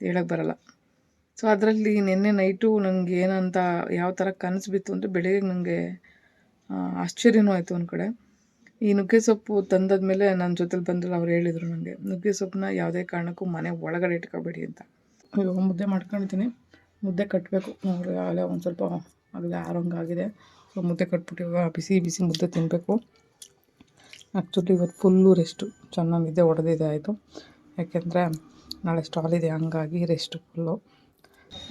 ಹೇಳಕ್ಕೆ ಬರಲ್ಲ. ಸೊ ಅದರಲ್ಲಿ ನಿನ್ನೆ ನೈಟು ನನಗೆ ಏನಂತ ಯಾವ ಥರ ಕನಸು ಬಿತ್ತು ಅಂದರೆ ಬೆಳಗ್ಗೆ ನನಗೆ ಆಶ್ಚರ್ಯನೂ ಆಯಿತು ಒಂದು ಕಡೆ. ಈ ನುಗ್ಗೆ ಸೊಪ್ಪು ತಂದಾದ್ಮೇಲೆ ನನ್ನ ಜೊತೆಲಿ ಬಂದ್ರಲ್ಲಿ ಅವ್ರು ಹೇಳಿದರು ನನಗೆ, ನುಗ್ಗೆ ಸೊಪ್ಪನ್ನ ಯಾವುದೇ ಕಾರಣಕ್ಕೂ ಮನೆ ಒಳಗಡೆ ಇಟ್ಕೋಬೇಡಿ ಅಂತ. ಇವಾಗ ಮುದ್ದೆ ಮಾಡ್ಕೊಂಡಿದ್ದೀನಿ, ಮುದ್ದೆ ಕಟ್ಟಬೇಕು. ಆಗಲೇ ಒಂದು ಸ್ವಲ್ಪ ಆಗಲೇ ಆರೋಂಗಾಗಿದೆ. ಸೊ ಮುದ್ದೆ ಕಟ್ಬಿಟ್ಟು ಇವಾಗ ಬಿಸಿ ಬಿಸಿ ಮುದ್ದೆ ತಿನ್ನಬೇಕು. ಆ್ಯಕ್ಚುಲಿ ಇವತ್ತು ಫುಲ್ಲು ರೆಸ್ಟು, ಚೆನ್ನಾಗಿ ನಿದ್ದೆ ಹೊಡೆದಿದೆ ಆಯಿತು. ಯಾಕೆಂದರೆ ನಾಳೆ ಸ್ಟಾಲ್ ಇದೆ, ಹಂಗಾಗಿ ರೆಸ್ಟು ಫುಲ್ಲು.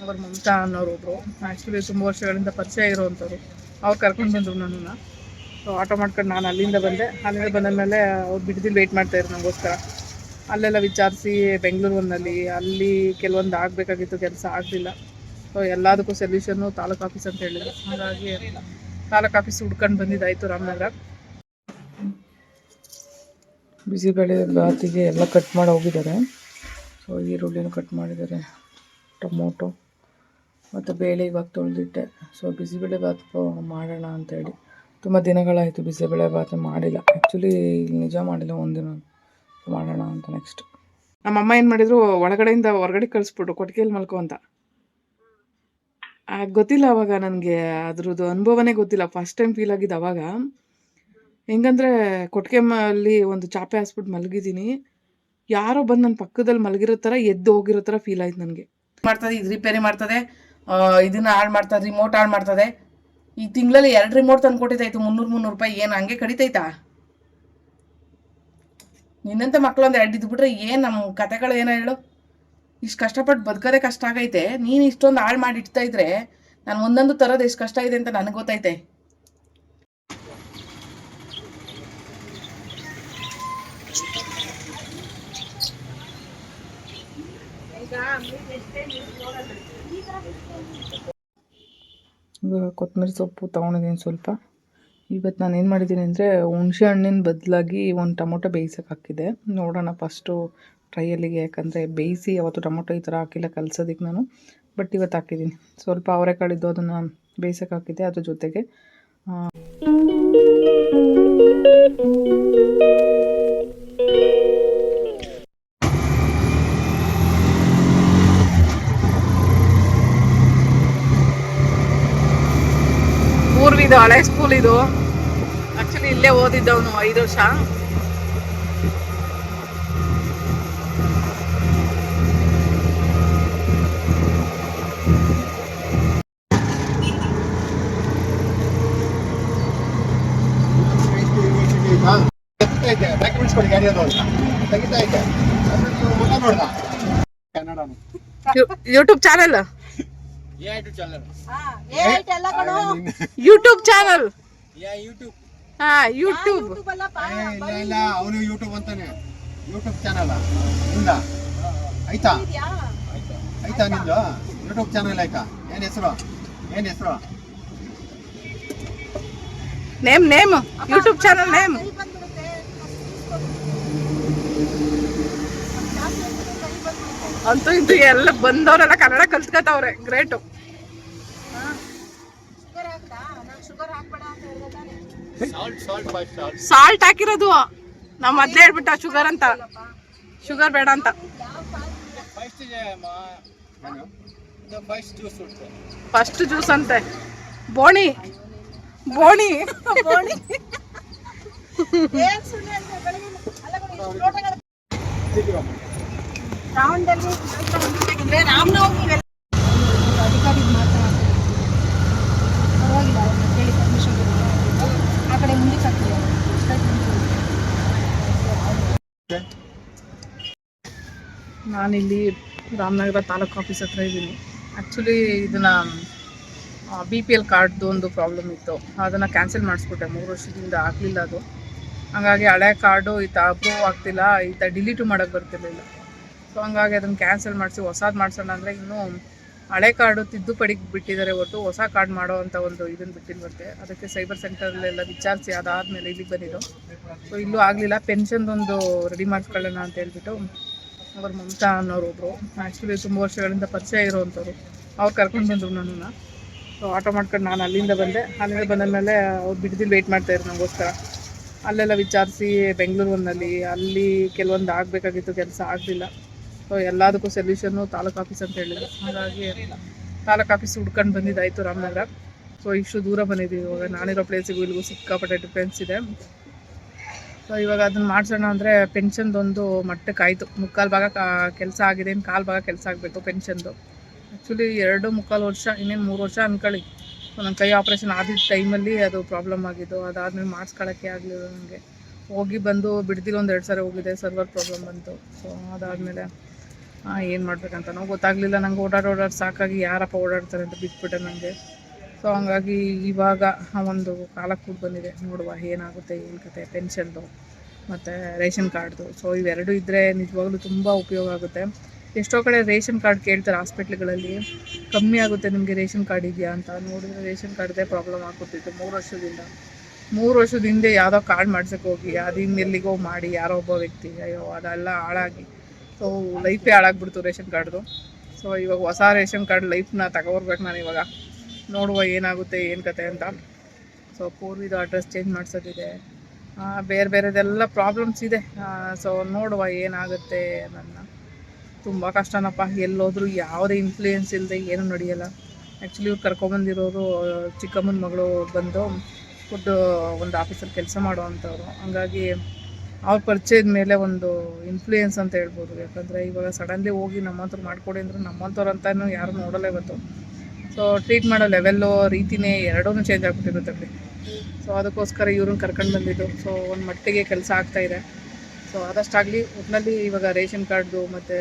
ಅವ್ರ ಮಮತಾ ಅನ್ನೋರು ಒಬ್ಬರು ಆ್ಯಕ್ಚುಲಿ ತುಂಬ ವರ್ಷಗಳಿಂದ ಪರಿಚಯ ಇರೋವಂಥವ್ರು, ಅವ್ರು ಕರ್ಕೊಂಡು ಬಂದರು ನನ್ನನ್ನು. ಸೊ ಆಟೋ ಮಾಡ್ಕೊಂಡು ನಾನು ಅಲ್ಲಿಂದ ಬಂದಮೇಲೆ ಅವ್ರು ಬಿಡದಿಲ್ಲಿ ವೆಯ್ಟ್ ಮಾಡ್ತಾಯಿದ್ರು ನನಗೋಸ್ಕರ. ಅಲ್ಲೆಲ್ಲ ವಿಚಾರಿಸಿ ಬೆಂಗಳೂರು ಒಂದಲ್ಲಿ ಅಲ್ಲಿ ಕೆಲವೊಂದು ಆಗಬೇಕಾಗಿತ್ತು, ಕೆಲಸ ಆಗಲಿಲ್ಲ. ಸೊ ಎಲ್ಲದಕ್ಕೂ ಸೊಲ್ಯೂಷನ್ನು ತಾಲೂಕು ಆಫೀಸ್ ಅಂತ ಹೇಳಿದ್ರು. ಹಾಗಾಗಿ ತಾಲೂಕು ಆಫೀಸ್ ಹುಡ್ಕೊಂಡು ಬಂದಿದ್ದಾಯಿತು ರಾಮನಗರ. ಬಿಸಿಬೇಳೆ ಬಾತಿಗೆ ಎಲ್ಲ ಕಟ್ ಮಾಡಿ ಹೋಗಿದ್ದಾರೆ. ಸೊ ಈರುಳ್ಳಿನೂ ಕಟ್ ಮಾಡಿದ್ದಾರೆ, ಟೊಮೊಟೊ ಮತ್ತು ಬೇಳೆ ಇವಾಗ ತೊಳೆದಿಟ್ಟೆ. ಸೊ ಬಿಸಿಬೇಳೆ ಬಾತು ಮಾಡೋಣ ಅಂತೇಳಿ ತುಂಬ ದಿನಗಳಾಯಿತು ಬಿಸಿಬೇಳೆ ಬಾತು ಮಾಡಿಲ್ಲ. ಆ್ಯಕ್ಚುಲಿ ನಿಜ ಮಾಡಿಲ್ಲ, ಒಂದಿನ ಮಾಡೋಣ ಅಂತ. ನೆಕ್ಸ್ಟ್ ನಮ್ಮಮ್ಮ ಏನು ಮಾಡಿದರು, ಒಳಗಡೆಯಿಂದ ಹೊರಗಡೆ ಕಳಿಸ್ಬಿಟ್ರು ಕೊಟ್ಟಿಗೆಯಲ್ಲಿ ಮಲ್ಕೊ ಅಂತ. ಗೊತ್ತಿಲ್ಲ ಅವಾಗ ನನಗೆ ಅದ್ರದ್ದು ಅನುಭವನೇ ಗೊತ್ತಿಲ್ಲ. ಫಸ್ಟ್ ಟೈಮ್ ಫೀಲ್ ಆಗಿದ್ದು ಅವಾಗ. ಹೆಂಗಂದರೆ ಕೊಟ್ಟಿಗೆಯಲ್ಲಿ ಒಂದು ಚಾಪೆ ಹಾಸ್ಬಿಟ್ಟು ಮಲಗಿದ್ದೀನಿ, ಯಾರೋ ಬಂದು ನನ್ನ ಪಕ್ಕದಲ್ಲಿ ಮಲಗಿರೋ ಥರ ಎದ್ದು ಹೋಗಿರೋ ಥರ ಫೀಲ್ ಆಯ್ತು ನನಗೆ. ಮಾಡ್ತದೆ ಇದು ರಿಪೇರಿ ಮಾಡ್ತದೆ, ಇದನ್ನು ಹಾಳು ಮಾಡ್ತದೆ, ರಿಮೋಟ್ ಹಾಳು ಮಾಡ್ತದೆ. ಈ ತಿಂಗಳಲ್ಲಿ 2 ರಿಮೋಟ್ ತಂದು ಕೊಟ್ಟಿದ್ದಾಯ್ತು, 300 ರೂಪಾಯಿ. ಏನು ಹಂಗೆ ಕಡಿತೈತಾ? ನಿನ್ನಂತ ಮಕ್ಕಳೊಂದು 2 ಇದ್ಬಿಟ್ರೆ ಏನು ನಮ್ಮ ಕತೆಗಳು ಏನೋ ಹೇಳು. ಇಷ್ಟು ಕಷ್ಟಪಟ್ಟು ಬದುಕೋದೇ ಕಷ್ಟ ಆಗೈತೆ, ನೀನು ಇಷ್ಟೊಂದು ಹಾಳು ಮಾಡಿ ಇಡ್ತಾ ಇದ್ರೆ ನಾನು ಒಂದೊಂದು ಥರದ್ದು ಎಷ್ಟು ಕಷ್ಟ ಇದೆ ಅಂತ ನನಗೆ ಗೊತ್ತೈತೆ. ಇವಾಗ ಕೊತ್ತಂಬರಿ ಸೊಪ್ಪು ತೊಗೊಂಡಿದ್ದೀನಿ ಸ್ವಲ್ಪ. ಇವತ್ತು ನಾನು ಏನು ಮಾಡಿದ್ದೀನಿ ಅಂದರೆ ಹುಣಸೆ ಹಣ್ಣಿನ ಬದಲಾಗಿ ಒಂದು ಟೊಮೊಟೊ ಬೇಯಿಸೋಕೆ ಹಾಕಿದ್ದೆ. ನೋಡೋಣ ಫಸ್ಟು ಟ್ರೈಯಲ್ಲಿಗೆ, ಯಾಕಂದರೆ ಬೇಯಿಸಿ ಅವತ್ತು ಟೊಮೊಟೊ ಈ ಥರ ಹಾಕಿಲ್ಲ ಕಲ್ಸೋದಕ್ಕೆ ನಾನು. ಬಟ್ ಇವತ್ತು ಹಾಕಿದ್ದೀನಿ. ಸ್ವಲ್ಪ ಅವರೆಕಾಳಿದ್ದು ಅದನ್ನು ಬೇಯಿಸೋಕೆ ಹಾಕಿದ್ದೆ. ಅದ್ರ ಜೊತೆಗೆ ಊರ್ವಿದು ಹಳೆ ಸ್ಕೂಲ್ ಇದು. ಆ್ಯಕ್ಚುಲಿ ಇಲ್ಲೇ ಓದಿದ್ದವನು 5 ವರ್ಷ. YouTube channel, YouTube channel, YouTube ಅವನು ಯೂಟ್ಯೂಬ್ ಅಂತಾನೆ. ಯೂಟ್ಯೂಬ್ ಚಾನಲ್ ಆಯ್ತಾ? ಆಯ್ತಾ ನಿಂದು ಯೂಟ್ಯೂಬ್ ಚಾನಲ್ ಆಯ್ತಾ? ಏನ್ ಹೆಸರು? Name YouTube channel name. ಅಂತೂ ಇದು ಎಲ್ಲ ಬಂದವರೆಲ್ಲ ಕನ್ನಡ ಕಲ್ತ್ಕೊತಾವ್ರೆ, ಗ್ರೇಟು. ಸಾಲ್ಟ್ ಹಾಕಿರೋದು ನಾವು ಮೊದಲೇ ಹೇಳ್ಬಿಟ್ಟ ಶುಗರ್ ಅಂತ, ಶುಗರ್ ಬೇಡ ಅಂತ. ಫಸ್ಟ್ ಜ್ಯೂಸ್ ಅಂತೆ, ಬೋಣಿ ನಾನಿಲ್ಲಿ ರಾಮನಗರ ತಾಲೂಕು ಆಫೀಸ್ ಹತ್ರ ಇದ್ದೀನಿ. ಆ್ಯಕ್ಚುಲಿ ಇದನ್ನು BPL ಕಾರ್ಡ್ದು ಒಂದು ಪ್ರಾಬ್ಲಮ್ ಇತ್ತು, ಅದನ್ನು ಕ್ಯಾನ್ಸಲ್ ಮಾಡಿಸ್ಬಿಟ್ಟೆ. 3 ವರ್ಷದಿಂದ ಆಗಲಿಲ್ಲ ಅದು. ಹಾಗಾಗಿ ಹಳೆ ಕಾರ್ಡು ಅಪ್ರೂವ್ ಆಗ್ತಿಲ್ಲ, ಡಿಲೀಟು ಮಾಡೋಕ್ಕೆ ಬರ್ತಿರ್ಲಿಲ್ಲ. ಸೊ ಹಂಗಾಗಿ ಅದನ್ನು ಕ್ಯಾನ್ಸಲ್ ಮಾಡಿಸಿ ಹೊಸದು ಮಾಡಿಸೋಣ ಅಂದರೆ ಇನ್ನೂ ಹಳೆ ಕಾರ್ಡು ತಿದ್ದುಪಡಿಗೆ ಬಿಟ್ಟಿದ್ದಾರೆ ಹೊರತು ಹೊಸ ಕಾರ್ಡ್ ಮಾಡೋ ಅಂತ ಒಂದು ಇದನ್ನು ಬಿಟ್ಟಿಲ್ವಂತೆ. ಅದಕ್ಕೆ ಸೈಬರ್ ಸೆಂಟರಲ್ಲೆಲ್ಲ ವಿಚಾರಿಸಿ ಅದಾದಮೇಲೆ ಇಲ್ಲಿಗೆ ಬಂದಿದ್ದು. ಸೊ ಇಲ್ಲೂ ಆಗಲಿಲ್ಲ. ಪೆನ್ಷನ್ದೊಂದು ರೆಡಿ ಮಾಡಿಸ್ಕೊಳ್ಳೋಣ ಅಂತ ಹೇಳ್ಬಿಟ್ಟು ಅವ್ರ ಮಮತಾ ಅನ್ನೋರು ಒಬ್ಬರು ಆ್ಯಕ್ಚುಲಿ ತುಂಬ ವರ್ಷಗಳಿಂದ ಪರಿಚಯ ಇರೋವಂಥವ್ರು, ಅವ್ರು ಕರ್ಕೊಂಡು ಬಂದರು ನನ್ನನ್ನು. ಸೊ ಆಟೋ ಮಾಡ್ಕೊಂಡು ನಾನು ಅಲ್ಲಿಂದ ಬಂದಮೇಲೆ ಅವ್ರು ಬಿಡದಿಲ್ಲಿ ವೆಯ್ಟ್ ಮಾಡ್ತಾಯಿದ್ರು ನನಗೋಸ್ಕರ. ಅಲ್ಲೆಲ್ಲ ವಿಚಾರಿಸಿ ಬೆಂಗಳೂರು ಒಂದಲ್ಲಿ ಅಲ್ಲಿ ಕೆಲವೊಂದು ಆಗಬೇಕಾಗಿತ್ತು, ಕೆಲಸ ಆಗಲಿಲ್ಲ. ಸೊ ಎಲ್ಲದಕ್ಕೂ ಸೊಲ್ಯೂಷನ್ನು ತಾಲೂಕು ಆಫೀಸ್ ಅಂತ ಹೇಳಿದ್ರು. ಹಾಗಾಗಿ ತಾಲೂಕು ಆಫೀಸ್ ಹುಡ್ಕೊಂಡು ಬಂದಿದ್ದಾಯಿತು ರಾಮನಗರ. ಸೊ ಇಷ್ಟು ದೂರ ಬಂದಿದ್ದೀವಿ. ಇವಾಗ ನಾನಿರೋ ಪ್ಲೇಸಿಗೂ ಇಲ್ಲಿಗೂ ಸಿಕ್ಕಾಪಟ್ಟೆ ಡಿಫ್ರೆನ್ಸ್ ಇದೆ. ಸೊ ಇವಾಗ ಅದನ್ನು ಮಾಡಿಸೋಣ ಅಂದರೆ ಪೆನ್ಷನ್ದೊಂದು ಮಟ್ಟಕ್ಕಾಯಿತು. ಮುಕ್ಕಾಲು ಭಾಗ ಕೆಲಸ ಆಗಿದೆ, ಇನ್ನು ಕಾಲು ಭಾಗ ಕೆಲಸ ಆಗಬೇಕು ಪೆನ್ಷನ್ದು. ಆ್ಯಕ್ಚುಲಿ 2.25 ವರ್ಷ, ಇನ್ನೇನು 3 ವರ್ಷ ಅಂದ್ಕೊಳ್ಳಿ. ಸೊ ನನ್ನ ಕೈ ಆಪ್ರೇಷನ್ ಆಗಿದ್ದ ಟೈಮಲ್ಲಿ ಅದು ಪ್ರಾಬ್ಲಮ್ ಆಗಿದ್ದು. ಅದಾದಮೇಲೆ ಮಾಡಿಸ್ಕೊಳ್ಳೋಕ್ಕೆ ಆಗಲಿಲ್ಲ ನನಗೆ. ಹೋಗಿ ಬಂದು ಬಿಡ್ದಿಲ್ಲ, 1-2 ಸಾರಿ ಹೋಗಿದೆ, ಸರ್ವರ್ ಪ್ರಾಬ್ಲಮ್ ಬಂತು. ಸೊ ಅದಾದಮೇಲೆ ಏನು ಮಾಡ್ಬೇಕಂತನೂ ಗೊತ್ತಾಗಲಿಲ್ಲ ನಂಗೆ. ಓಡಾಡಿ ಸಾಕಾಗಿ ಯಾರಪ್ಪ ಓಡಾಡ್ತಾರೆ ಅಂತ ಬಿಟ್ಬಿಟ್ಟೆ ನನಗೆ. ಸೊ ಹಂಗಾಗಿ ಇವಾಗ ಒಂದು ಕಾಲ ಕೂಡ ಬಂದಿದೆ, ನೋಡುವ ಏನಾಗುತ್ತೆ ಏನು ಕತೆ ಪೆನ್ಷನ್ದು ಮತ್ತು ರೇಷನ್ ಕಾರ್ಡ್ದು. ಸೊ ಇವೆರಡು ಇದ್ದರೆ ನಿಜವಾಗ್ಲೂ ತುಂಬ ಉಪಯೋಗ ಆಗುತ್ತೆ. ಎಷ್ಟೋ ಕಡೆ ರೇಷನ್ ಕಾರ್ಡ್ ಕೇಳ್ತಾರೆ ಹಾಸ್ಪಿಟ್ಲ್ಗಳಲ್ಲಿ, ಕಮ್ಮಿ ಆಗುತ್ತೆ ನಿಮಗೆ ರೇಷನ್ ಕಾರ್ಡ್ ಇದೆಯಾ ಅಂತ. ನೋಡಿದ್ರೆ ರೇಷನ್ ಕಾರ್ಡ್ದೇ ಪ್ರಾಬ್ಲಮ್ ಆಗ್ಬಿಟ್ಟಿತ್ತು 3 ವರ್ಷದ ಹಿಂದೆ ಯಾವುದೋ ಕಾರ್ಡ್ ಮಾಡ್ಸೋಕ್ಕೆ ಹೋಗಿ ಅದು ಇನ್ನೆಲ್ಲಿಗೋ ಮಾಡಿ ಯಾರೋ ಒಬ್ಬ ವ್ಯಕ್ತಿ, ಅಯ್ಯೋ ಅದೆಲ್ಲ ಹಾಳಾಗಿ ಸೊ ಲೈಫೇ ಹಾಳಾಗ್ಬಿಡ್ತು ರೇಷನ್ ಕಾರ್ಡ್ದು. ಸೊ ಇವಾಗ ಹೊಸ ರೇಷನ್ ಕಾರ್ಡ್ ಲೈಫ್ನ ತಗೊಬರ್ಬೇಕು ನಾನು ಇವಾಗ. ನೋಡುವ ಏನಾಗುತ್ತೆ ಏನು ಕತೆ ಅಂತ. ಸೊ ಪೂರ್ವಿದು ಅಡ್ರೆಸ್ ಚೇಂಜ್ ಮಾಡಿಸೋದಿದೆ, ಬೇರೆದೆಲ್ಲ ಪ್ರಾಬ್ಲಮ್ಸ್ ಇದೆ. ಸೊ ನೋಡುವ ಏನಾಗುತ್ತೆ. ನನ್ನ ತುಂಬ ಕಷ್ಟನಪ್ಪ. ಎಲ್ಲೋದ್ರೂ ಯಾವುದೇ ಇನ್ಫ್ಲೂಯೆನ್ಸ್ ಇಲ್ಲದೆ ಏನೂ ನಡೆಯಲ್ಲ. ಆ್ಯಕ್ಚುಲಿ ಇವ್ರು ಕರ್ಕೊಬಂದಿರೋರು ಚಿಕ್ಕಮ್ಮನ ಮಗಳು ಬಂದು ಫುಡ್ ಒಂದು ಆಫೀಸಲ್ಲಿ ಕೆಲಸ ಮಾಡೋವಂಥವ್ರು. ಹಂಗಾಗಿ ಅವ್ರ ಪರಿಚಯದ ಮೇಲೆ ಒಂದು ಇನ್ಫ್ಲೂಯೆನ್ಸ್ ಅಂತ ಹೇಳ್ಬೋದು. ಯಾಕಂದರೆ ಇವಾಗ ಸಡನ್ಲಿ ಹೋಗಿ ನಮ್ಮಂಥವ್ರು ಮಾಡಿಕೊಡಿ ಅಂದರೆ ನಮ್ಮಂಥವ್ರು ಅಂತಲೂ ಯಾರು ನೋಡಲ್ಲ ಇವತ್ತು. ಸೊ ಟ್ರೀಟ್ ಮಾಡೋ ಲೆವೆಲ್ಲು ರೀತಿನೇ ಎರಡೂ ಚೇಂಜ್ ಆಗಿಬಿಟ್ಟಿರುತ್ತೆ ಅಲ್ಲಿ. ಸೊ ಅದಕ್ಕೋಸ್ಕರ ಇವ್ರನ್ನ ಕರ್ಕೊಂಡು ಬಂದಿದ್ದು. ಸೊ ಒಂದು ಮಟ್ಟಿಗೆ ಕೆಲಸ ಆಗ್ತಾಯಿದೆ. ಸೊ ಆದಷ್ಟಾಗಲಿ ಒಟ್ಟಿನಲ್ಲಿ ಇವಾಗ ರೇಷನ್ ಕಾರ್ಡ್ದು ಮತ್ತು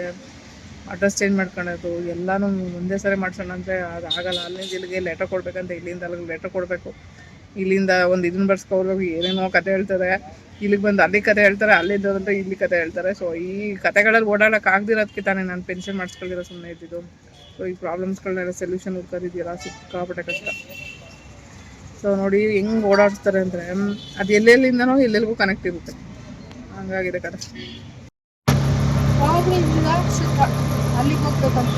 ಅಡ್ರೆಸ್ ಚೇಂಜ್ ಮಾಡ್ಕೊಳ್ಳೋದು ಎಲ್ಲನೂ ಒಂದೇ ಸರಿ ಮಾಡ್ಸೋಣ ಅಂದರೆ ಅದು ಆಗೋಲ್ಲ. ಅಲ್ಲಿಂದ ಇಲ್ಲಿಗೆ ಲೆಟರ್ ಕೊಡಬೇಕಂತ ಇಲ್ಲಿಂದ ಅಲ್ಲಿಗೆ ಲೆಟರ್ ಕೊಡಬೇಕು. ಇಲ್ಲಿಂದ ಒಂದು ಇದನ್ನು ಬರ್ಸ್ಕೊಳ್ಬೇಕು, ಏನೇನೋ ಕತೆ ಹೇಳ್ತಾರೆ. ಇಲ್ಲಿಗೆ ಬಂದು ಅಲ್ಲಿ ಕತೆ ಹೇಳ್ತಾರೆ, ಅಲ್ಲಿಂದ ಅಂದರೆ ಇಲ್ಲಿ ಕತೆ ಹೇಳ್ತಾರೆ. ಸೊ ಈ ಕತೆಗಳಲ್ಲಿ ಓಡಾಡೋಕೆ ಆಗದಿರೋದಕ್ಕೆ ತಾನೇ ನಾನು ಪೆನ್ಷನ್ ಮಾಡಿಸ್ಕೊಳ್ಳಿರೋ ಸುಮ್ಮನೆ ಇದ್ದಿದ್ದು. ಸೊ ಈ ಪ್ರಾಬ್ಲಮ್ಸ್ಗಳನ್ನೆಲ್ಲ ಸೊಲ್ಯೂಷನ್ ಹುಡ್ಕೋದಿದೆಯಲ್ಲ ಸಿಕ್ಕಾಪಟ್ಟೆ ಕಷ್ಟ. ಸೊ ನೋಡಿ ಹೆಂಗೆ ಓಡಾಡಿಸ್ತಾರೆ ಅಂದರೆ ಅದು ಎಲ್ಲೆಲ್ಲಿಂದನೋ ಎಲ್ಲೆಲ್ಲಿಗೂ ಕನೆಕ್ಟ್ ಇರುತ್ತೆ. ಹಂಗಾಗಿದೆ ಕತೆ. ಅಲ್ಲಿಗೆ ಹೋಗ್ಬೇಕಂತ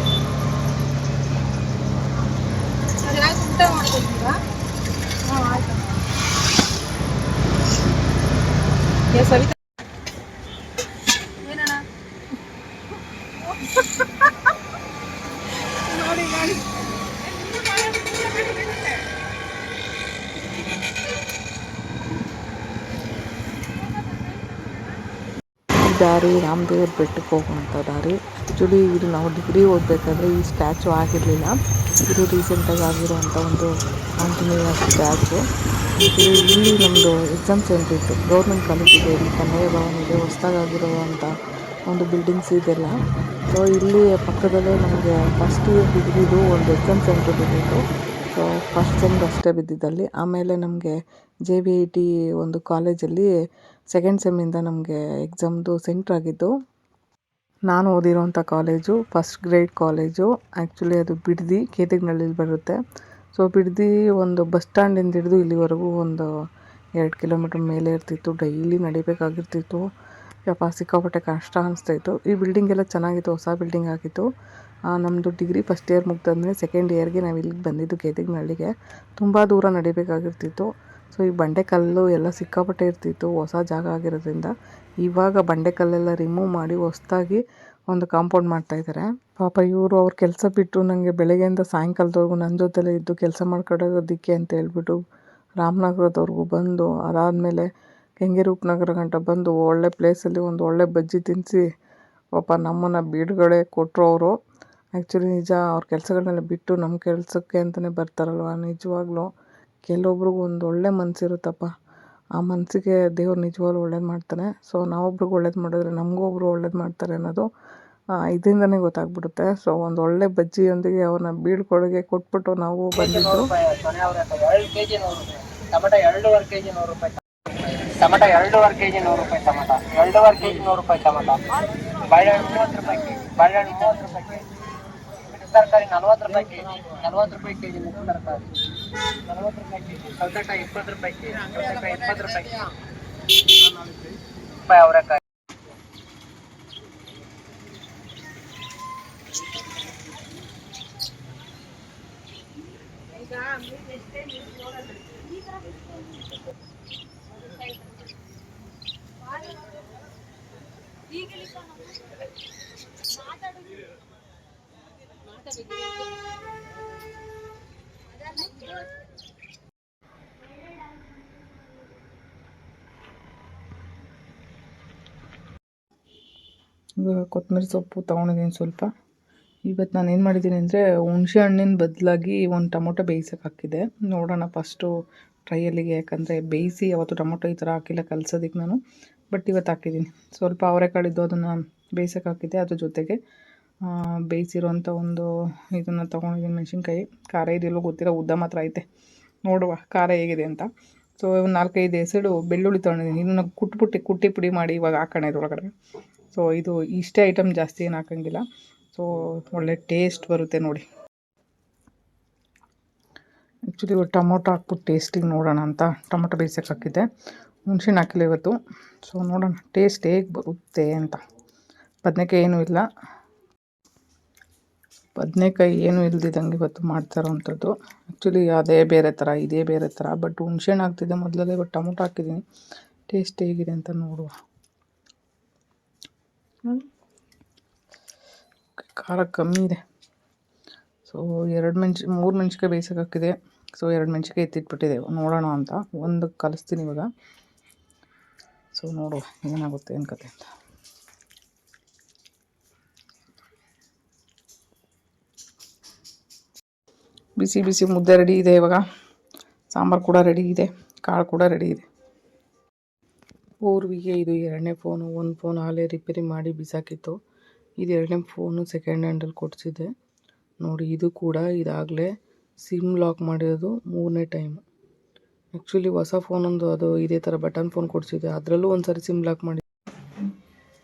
ಊಟ ಮಾಡ್ಕೊಳ್ತೀರಾ? ಹಾಂ ಆಯ್ತು. ಸವಿತಾ ಏನಣ್ಣ ನೋಡಿ ನೋಡಿ ದಾರಿ ರಾಮದೇವ್ರ ಬೆಟ್ಟಕ್ಕೆ ಹೋಗುವಂಥ ದಾರಿ. ಆ್ಯಕ್ಚುಲಿ ಇದು ನಾವು ಡಿಗ್ರಿ ಓದಬೇಕಾದ್ರೆ ಈ ಸ್ಟ್ಯಾಚು ಆಗಿರಲಿಲ್ಲ. ಇದು ರೀಸೆಂಟಾಗಿ ಆಗಿರುವಂಥ ಒಂದು ಆಂಜನೇಯ ಸ್ಟ್ಯಾಚು. ಇಲ್ಲಿ ನಮ್ಮದು ಎಕ್ಸಾಮ್ ಸೆಂಟ್ರ್ ಇತ್ತು, ಗೌರ್ಮೆಂಟ್ ಕಾಲೇಜ್ ಇದೆ, ಇಲ್ಲಿ ಕನ್ನಡ ಭವನ ಇದೆ, ಹೊಸದಾಗಿರುವಂಥ ಒಂದು ಬಿಲ್ಡಿಂಗ್ಸ್ ಇದೆಲ್ಲ. ಸೊ ಇಲ್ಲಿ ಪಕ್ಕದಲ್ಲೇ ನಮಗೆ ಫಸ್ಟ್ ಇಯರ್ ಡಿಗ್ರಿದು ಒಂದು ಎಕ್ಸಾಮ್ ಸೆಂಟ್ರ್ ಬಿದ್ದಿತ್ತು. ಸೊ ಫಸ್ಟ್ ಸೆಮ್ಗೆ ಅಷ್ಟೇ ಬಿದ್ದಿದ್ದಲ್ಲಿ. ಆಮೇಲೆ ನಮಗೆ JVIT ಒಂದು ಕಾಲೇಜಲ್ಲಿ ಸೆಕೆಂಡ್ ಸೆಮ್ಮಿಂದ ನಮಗೆ ಎಕ್ಸಾಮ್ದು ಸೆಂಟ್ರ್ ಆಗಿದ್ದು. ನಾನು ಓದಿರೋಂಥ college first grade college. Actually ಅದು ಬಿಡದಿ, ಕೇತಗ್ನಳ್ಳಿಲಿ ಬರುತ್ತೆ. ಸೊ ಬಿಡದಿ ಒಂದು ಬಸ್ ಸ್ಟ್ಯಾಂಡಿಂದ ಹಿಡಿದು ಇಲ್ಲಿವರೆಗೂ ಒಂದು 2 ಕಿಲೋಮೀಟ್ರ್ ಮೇಲೆ ಇರ್ತಿತ್ತು. ಡೈಲಿ ನಡಿಬೇಕಾಗಿರ್ತಿತ್ತು. ಯಪ್ಪ ಸಿಕ್ಕಾಪಟ್ಟೆ ಕಷ್ಟ ಅನಿಸ್ತಾಯಿತ್ತು. ಈ ಬಿಲ್ಡಿಂಗ್ ಎಲ್ಲ ಚೆನ್ನಾಗಿತ್ತು, ಹೊಸ ಬಿಲ್ಡಿಂಗ್ ಆಗಿತ್ತು. ನಮ್ಮದು ಡಿಗ್ರಿ ಫಸ್ಟ್ ಇಯರ್ ಮುಗ್ದಾದ್ಮೇಲೆ ಸೆಕೆಂಡ್ ಇಯರ್ಗೆ ನಾವು ಇಲ್ಲಿಗೆ ಬಂದಿದ್ದು ಕೇತಗ್ನಳ್ಳಿಗೆ. ತುಂಬ ದೂರ ನಡಿಬೇಕಾಗಿರ್ತಿತ್ತು. ಸೊ ಈ ಬಂಡೆಕಲ್ಲು ಎಲ್ಲ ಸಿಕ್ಕಾಪಟ್ಟೆ ಇರ್ತಿತ್ತು, ಹೊಸ ಜಾಗ ಆಗಿರೋದ್ರಿಂದ. ಇವಾಗ ಬಂಡೆಕಲ್ಲೆಲ್ಲ ರಿಮೂವ್ ಮಾಡಿ ಹೊಸ್ದಾಗಿ ಒಂದು ಕಾಂಪೌಂಡ್ ಮಾಡ್ತಾಯಿದ್ದಾರೆ. ಪಾಪ ಇವರು ಅವ್ರ ಕೆಲಸ ಬಿಟ್ಟು ನನಗೆ ಬೆಳಗ್ಗೆಯಿಂದ ಸಾಯಂಕಾಲದವರೆಗೂ ನನ್ನ ಜೊತೆಲೇ ಇದ್ದು ಕೆಲಸ ಮಾಡ್ಕೊಡೋದಕ್ಕೆ ಅಂತ ಹೇಳ್ಬಿಟ್ಟು ರಾಮನಗರದವ್ರಿಗೂ ಬಂದು, ಅದಾದಮೇಲೆ ಕೆಂಗೇರಿ ಉಪನಗರ ಗಂಟ ಬಂದು ಒಳ್ಳೆ ಪ್ಲೇಸಲ್ಲಿ ಒಂದು ಒಳ್ಳೆ ಬಜ್ಜಿ ತಿನ್ನಿಸಿ ಪಾಪ ನಮ್ಮನ್ನು ಬಿಡುಗಡೆ ಕೊಟ್ಟರು ಅವರು. ಆ್ಯಕ್ಚುಲಿ ನಿಜ ಅವ್ರ ಕೆಲಸಗಳನ್ನೆಲ್ಲ ಬಿಟ್ಟು ನಮ್ಮ ಕೆಲಸಕ್ಕೆ ಅಂತಲೇ ಬರ್ತಾರಲ್ವ. ನಿಜವಾಗ್ಲೂ ಕೆಲವೊಬ್ರಿಗೂ ಒಂದು ಒಳ್ಳೆ ಮನಸ್ಸಿರುತ್ತಪ್ಪ. ಆ ಮನಸ್ಸಿಗೆ ದೇವ್ರು ನಿಜವಾಗ್ಲೂ ಒಳ್ಳೇದು ಮಾಡ್ತಾನೆ. ಸೊ ನಾವೊಬ್ರಿಗೆ ಒಳ್ಳೇದು ಮಾಡಿದ್ರೆ ನಮಗೂ ಒಬ್ಬರು ಒಳ್ಳೇದು ಮಾಡ್ತಾರೆ ಅನ್ನೋದು ಇದರಿಂದನೇ ಗೊತ್ತಾಗ್ಬಿಡುತ್ತೆ. ಸೊ ಒಂದು ಒಳ್ಳೆ ಬಜ್ಜಿಯೊಂದಿಗೆ ಅವ್ರನ್ನ ಬೀಳ್ಕೊಡುಗೆ ಕೊಟ್ಬಿಟ್ಟು ನಾವು ಬಂದಿದ್ದು. ಟೊಮೆಟೊ 2.5 kg 100 ರೂಪಾಯಿ. ಟೊಮೆಟೊ 2.5 kg 100 ರೂಪಾಯಿ. ಟೊಮೆಟೊ 2.5 kg 100 ರೂಪಾಯಿ. ಟೊಮೆಟೊ ಬಾಳೆಹಣ್ಣು 30 ರೂಪಾಯಿ ಕೆಜಿ. ಬಾಳೆಹಣ್ಣು 30 ರೂಪಾಯಿ ಕೆಜಿ. ತರಕಾರಿ 40 ರೂಪಾಯಿ ಕೆಜಿ. 40 ರೂಪಾಯಿ ಕೆಜಿ ಮುಖ್ಯ ತರಕಾರಿ 40 ರೂಪಾಯಿ ಕೆಜಿ. ಸೌತೆಕಾಯಿ 20 ರೂಪಾಯಿ ಕೆಜಿ. ಸೌತೆಕಾಯಿ 20 ರೂಪಾಯಿ ಕೆಜಿ. ಅವರೆಕಾಯಿ ಇವಾಗ ಕೊತ್ತಂಬರಿ ಸೊಪ್ಪು ತೊಗೊಂಡಿದ್ದೀನಿ ಸ್ವಲ್ಪ. ಇವತ್ತು ನಾನು ಏನು ಮಾಡಿದ್ದೀನಿ ಅಂದರೆ ಹುಣಸೆ ಹಣ್ಣಿನ ಬದಲಾಗಿ ಒಂದು ಟೊಮೊಟೊ ಬೇಯಿಸೋಕೆ ಹಾಕಿದ್ದೆ. ನೋಡೋಣ ಫಸ್ಟು ಟ್ರೈಯಲ್ಲಿಗೆ, ಯಾಕಂದರೆ ಬೇಯಿಸಿ ಅವತ್ತು ಟೊಮೊಟೊ ಈ ಥರ ಹಾಕಿಲ್ಲ ಕಲ್ಸೋದಕ್ಕೆ ನಾನು. ಬಟ್ ಇವತ್ತು ಹಾಕಿದ್ದೀನಿ. ಸ್ವಲ್ಪ ಅವರೆಕಾಳಿದ್ದು ಅದನ್ನು ಬೇಯಿಸೋಕೆ ಹಾಕಿದ್ದೆ. ಅದ್ರ ಜೊತೆಗೆ ಬೇಯಿಸಿರೋಂಥ ಒಂದು ಇದನ್ನು ತೊಗೊಂಡಿದ್ದೀನಿ, ಮೆಣಸಿನ್ಕಾಯಿ. ಖಾರ ಇದೆಯಲ್ಲೋ ಗೊತ್ತಿಲ್ಲ, ಉದ್ದ ಮಾತ್ರ ಐತೆ. ನೋಡುವ ಖಾರ ಹೇಗಿದೆ ಅಂತ. ಸೊ ಒಂದು 4-5 ಎಸಳು ಬೆಳ್ಳುಳ್ಳಿ ತೊಗೊಂಡಿದ್ದೀನಿ. ಇದನ್ನು ಕುಟ್ಟಿ ಪುಡಿ ಮಾಡಿ ಇವಾಗ ಹಾಕೋಣ ಇದ್ರೊಳಗಡೆ. ಸೊ ಇದು ಇಷ್ಟೇ ಐಟಮ್, ಜಾಸ್ತಿ ಏನು ಹಾಕೋಂಗಿಲ್ಲ. ಸೊ ಒಳ್ಳೆ ಟೇಸ್ಟ್ ಬರುತ್ತೆ ನೋಡಿ. ಆ್ಯಕ್ಚುಲಿ ಇವತ್ತು ಟೊಮೊಟೊ ಹಾಕ್ಬಿಟ್ಟು ಟೇಸ್ಟಿಗೆ ನೋಡೋಣ ಅಂತ ಟೊಮೊಟೊ ಬೇಯಿಸೋಕೆ ಹಾಕಿದ್ದೆ. ಹುಣ್ಸೆಹಣ್ಣು ಹಾಕಿಲ್ಲ ಇವತ್ತು. ಸೊ ನೋಡೋಣ ಟೇಸ್ಟ್ ಹೇಗೆ ಬರುತ್ತೆ ಅಂತ. ಬದನೆಕಾಯಿ ಏನೂ ಇಲ್ದಿದ್ದಂಗೆ ಇವತ್ತು ಮಾಡ್ತಾರೋವಂಥದ್ದು. ಆ್ಯಕ್ಚುಲಿ ಅದೇ ಬೇರೆ ಥರ, ಇದೇ ಬೇರೆ ಥರ. ಬಟ್ ಹುಣ್ಸೆಹಣ್ಣು ಹಾಕ್ತಿದ್ದೆ ಮೊದಲೇ, ಇವತ್ತು ಟೊಮೊಟೊ ಹಾಕಿದ್ದೀನಿ. ಟೇಸ್ಟ್ ಹೇಗಿದೆ ಅಂತ ನೋಡುವ. ಖಾರ ಕಮ್ಮಿ ಇದೆ. ಸೊ 3 ಮೆಣಸಿನ್ಕಾಯಿ ಬೇಯಿಸೋಕೆ ಹಾಕಿದೆ. ಸೊ 2 ಮೆಣಸಿನ್ಕಾಯಿ ಎತ್ತಿಟ್ಬಿಟ್ಟಿದೆ, ನೋಡೋಣ ಅಂತ. ಒಂದು ಕಲಿಸ್ತೀನಿ ಇವಾಗ. ಸೊ ನೋಡುವ ಏನಾಗುತ್ತೆ ಏನು ಕತೆ ಅಂತ. ಬಿಸಿ ಬಿಸಿ ಮುದ್ದೆ ರೆಡಿ ಇದೆ ಇವಾಗ. ಸಾಂಬಾರು ಕೂಡ ರೆಡಿ ಇದೆ, ಕಾಳು ಕೂಡ ರೆಡಿ ಇದೆ. ಪೂರ್ವಿಗೆ ಇದು 2ನೇ ಫೋನು. ಒಂದು ಫೋನ್ ಹಾಲೇ ರಿಪೇರಿ ಮಾಡಿ ಬಿಸಾಕಿತ್ತು. ಇದು 2ನೇ ಫೋನು, ಸೆಕೆಂಡ್ ಹ್ಯಾಂಡಲ್ಲಿ ಕೊಡಿಸಿದ್ದೆ ನೋಡಿ. ಇದು ಕೂಡ ಇದಾಗಲೇ ಸಿಮ್ ಲಾಕ್ ಮಾಡಿರೋದು 3ನೇ ಟೈಮು. ಆ್ಯಕ್ಚುಲಿ ಹೊಸ ಫೋನೊಂದು ಅದು ಇದೇ ಥರ ಬಟನ್ ಫೋನ್ ಕೊಡಿಸಿದ್ದೆ, ಅದರಲ್ಲೂ ಒಂದು ಸಾರಿ ಸಿಮ್ ಲಾಕ್ ಮಾಡಿ.